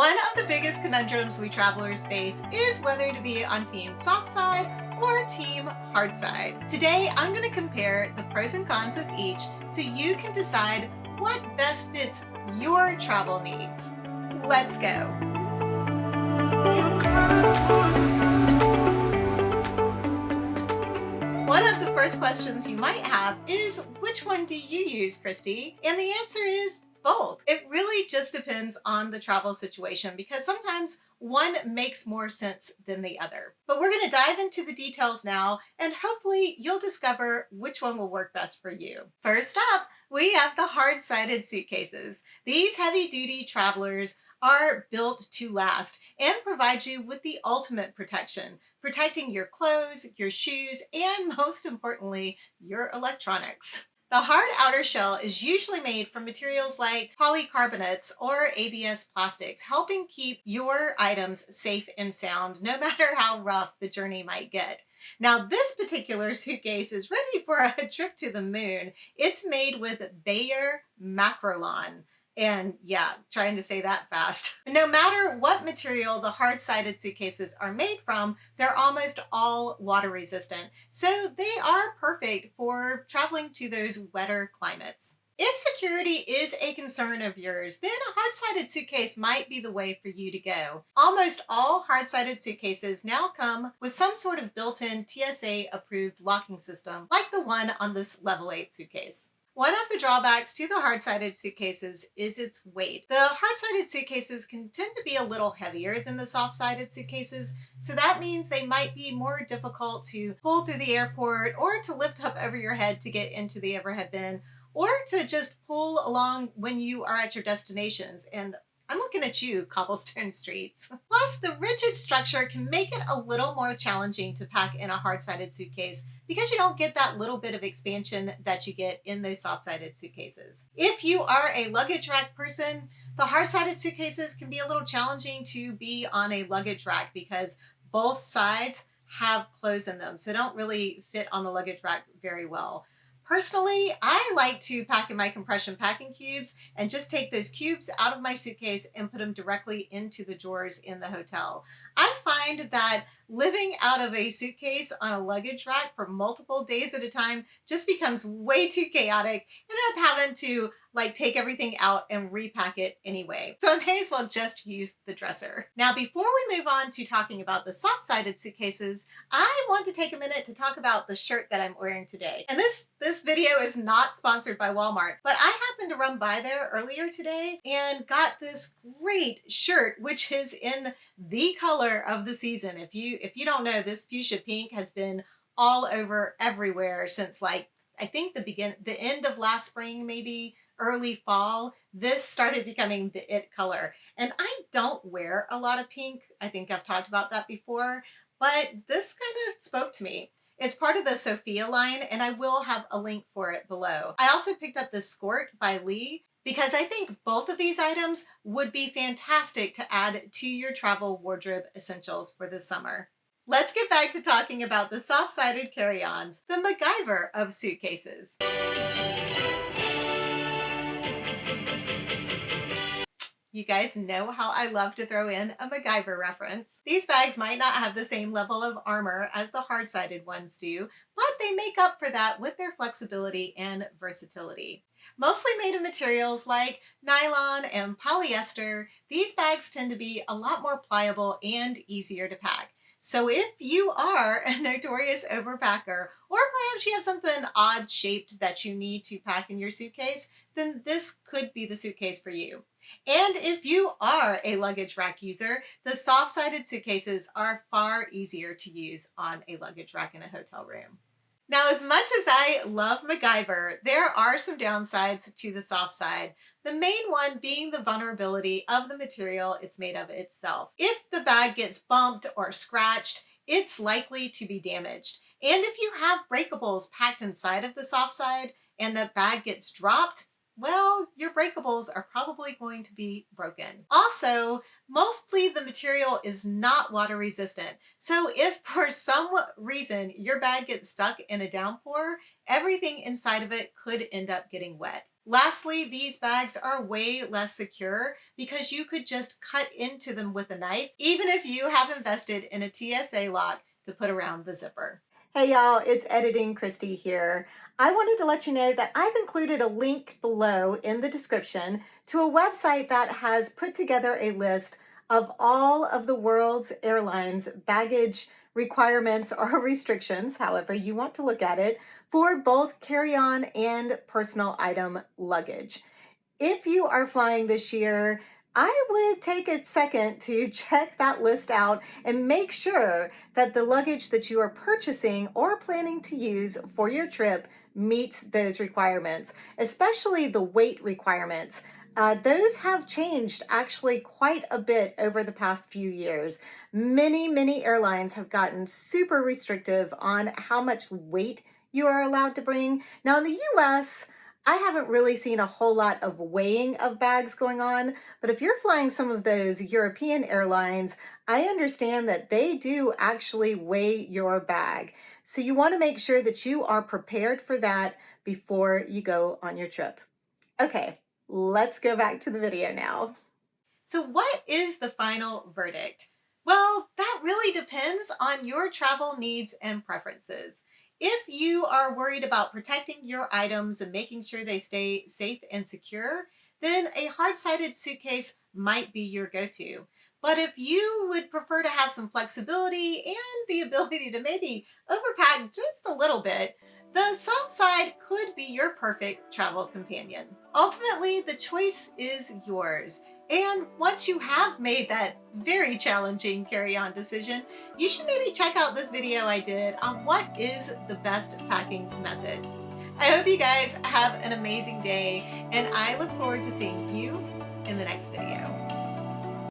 One of the biggest conundrums we travelers face is whether to be on team soft side or team hard side. Today, I'm going to compare the pros and cons of each so you can decide what best fits your travel needs. Let's go. One of the first questions you might have is, which one do you use, Christy? And the answer is both. It really just depends on the travel situation because sometimes one makes more sense than the other. But we're going to dive into the details now and hopefully you'll discover which one will work best for you. First up, we have the hard-sided suitcases. These heavy-duty travelers are built to last and provide you with the ultimate protection, protecting your clothes, your shoes, and most importantly, your electronics. The hard outer shell is usually made from materials like polycarbonates or ABS plastics, helping keep your items safe and sound, no matter how rough the journey might get. Now, this particular suitcase is ready for a trip to the moon. It's made with Bayer Macrolon. And yeah, trying to say that fast. No matter what material the hard-sided suitcases are made from, they're almost all water resistant. So they are perfect for traveling to those wetter climates. If security is a concern of yours, then a hard-sided suitcase might be the way for you to go. Almost all hard-sided suitcases now come with some sort of built-in TSA-approved locking system, like the one on this Level 8 suitcase. One of the drawbacks to the hard-sided suitcases is its weight. The hard-sided suitcases can tend to be a little heavier than the soft-sided suitcases, so that means they might be more difficult to pull through the airport or to lift up over your head to get into the overhead bin, or to just pull along when you are at your destinations. And I'm looking at you, cobblestone streets. Plus, the rigid structure can make it a little more challenging to pack in a hard-sided suitcase because you don't get that little bit of expansion that you get in those soft-sided suitcases. If you are a luggage rack person, the hard-sided suitcases can be a little challenging to be on a luggage rack because both sides have clothes in them, so don't really fit on the luggage rack very well. Personally, I like to pack in my compression packing cubes and just take those cubes out of my suitcase and put them directly into the drawers in the hotel. I find that living out of a suitcase on a luggage rack for multiple days at a time just becomes way too chaotic and I end up having to take everything out and repack it anyway. So I may as well just use the dresser. Now, before we move on to talking about the soft-sided suitcases, I want to take a minute to talk about the shirt that I'm wearing today. And this video is not sponsored by Walmart, but I happened to run by there earlier today and got this great shirt, which is in the color of the season. If you don't know, this fuchsia pink has been all over everywhere since I think the end of last spring, maybe early fall. This started becoming the it color. And I don't wear a lot of pink. I think I've talked about that before, but this kind of spoke to me. It's part of the Sophia line, and I will have a link for it below. I also picked up this skirt by Lee because I think both of these items would be fantastic to add to your travel wardrobe essentials for this summer. Let's get back to talking about the soft-sided carry-ons, the MacGyver of suitcases. You guys know how I love to throw in a MacGyver reference. These bags might not have the same level of armor as the hard-sided ones do, but they make up for that with their flexibility and versatility. Mostly made of materials like nylon and polyester, these bags tend to be a lot more pliable and easier to pack. So if you are a notorious overpacker, or perhaps you have something odd shaped that you need to pack in your suitcase, then this could be the suitcase for you. And if you are a luggage rack user, the soft-sided suitcases are far easier to use on a luggage rack in a hotel room. Now, as much as I love MacGyver, there are some downsides to the soft side. The main one being the vulnerability of the material it's made of itself. If the bag gets bumped or scratched, it's likely to be damaged. And if you have breakables packed inside of the soft side and the bag gets dropped, well, your breakables are probably going to be broken. Also, Mostly the material is not water resistant. So if for some reason your bag gets stuck in a downpour, everything inside of it could end up getting wet. Lastly, these bags are way less secure because you could just cut into them with a knife, even if you have invested in a TSA lock to put around the zipper. Hey y'all, it's Editing Christy here. I wanted to let you know that I've included a link below in the description to a website that has put together a list of all of the world's airlines' baggage requirements or restrictions, however you want to look at it, for both carry-on and personal item luggage. If you are flying this year, I would take a second to check that list out and make sure that the luggage that you are purchasing or planning to use for your trip meets those requirements, especially the weight requirements. Those have changed actually quite a bit over the past few years. Many airlines have gotten super restrictive on how much weight you are allowed to bring. Now in the US, I haven't really seen a whole lot of weighing of bags going on, but if you're flying some of those European airlines, I understand that they do actually weigh your bag. So you want to make sure that you are prepared for that before you go on your trip. Okay, let's go back to the video now. So what is the final verdict? Well, that really depends on your travel needs and preferences. If you are worried about protecting your items and making sure they stay safe and secure, then a hard-sided suitcase might be your go-to. But if you would prefer to have some flexibility and the ability to maybe overpack just a little bit, the soft side could be your perfect travel companion. Ultimately, the choice is yours. And once you have made that very challenging carry-on decision, you should maybe check out this video I did on what is the best packing method. I hope you guys have an amazing day, and I look forward to seeing you in the next video.